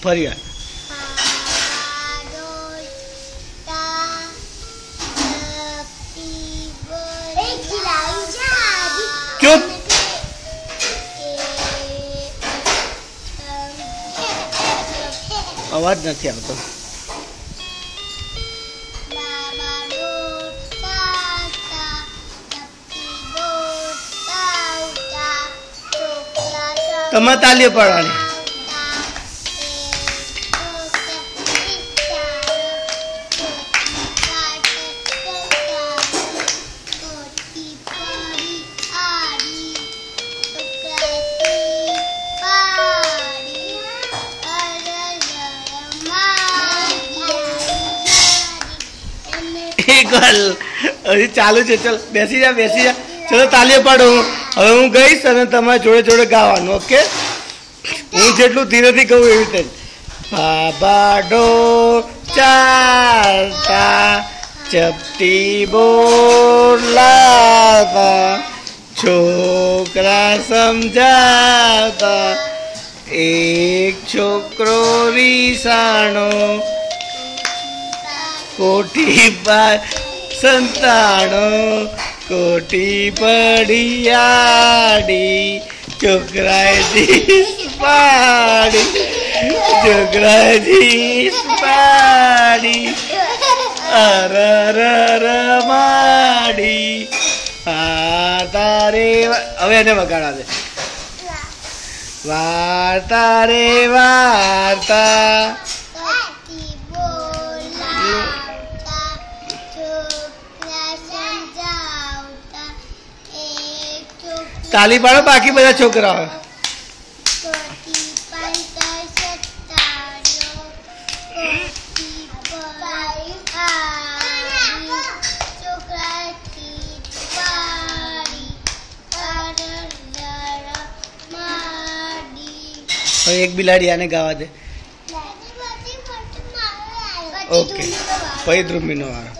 ફરી વાર ચૂપ અવાજ નથી આવતો તમારે તાલીઓ પાડવાની હજી ચાલુ છે. ચલો બેસી જા ચલો તાલીઓ પાડો. હવે હું ગઈશ અને તમારે જોડે જોડે ગાવાનું. ઓકે હું જેટલું ધીરેથી કહું એવી રીતે બાબા ડોર ચાલતા ચપટી બોલાતા છોકરા સમજાવતા એક છોકરો રીસાણો કોઠી પર સંતાણો કોઠી પડી આડી છોકરાએ જીસ પાડી અર માડી તારે હવે એને વગાડવા દે વાર્તા રે વાર્તા તાલી પાડો બાકી બધા છોકરાઓ એક બિલાડી આને ગાવા દે. ઓકે પછી ધ્રુમીનો વારો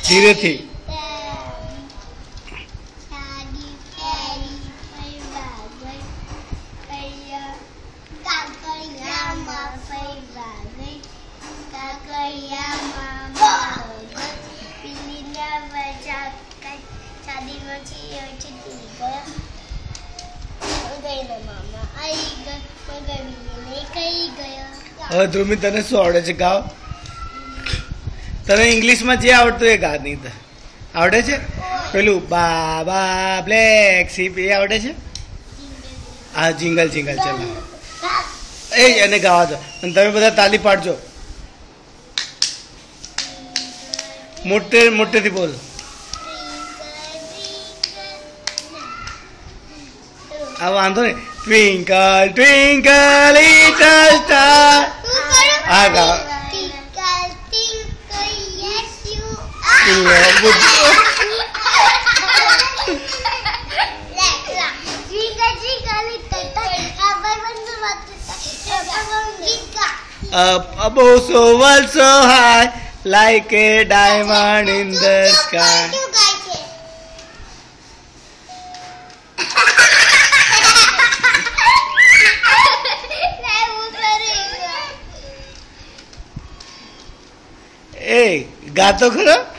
ધીરેથી હવે ધ્રુમી તને શું આવડે છે ગાવ તને ઇંગ્લિશમાં જે આવડતું એ ગા નહીં આવડે છે પેલું બાબા બ્લેક શીપ એ આવડે છે હા જિંગલ જિંગલ ચાલો એ એને ગાવા દો અને તમે બધા તાલી પાડજો મોટેથી બોલ આ વાંધો નહીં ટ્વિંકલ ટ્વિંકલ લિટલ સ્ટાર આ ગા above so world so high like a diamond in the sky ए गातो खरा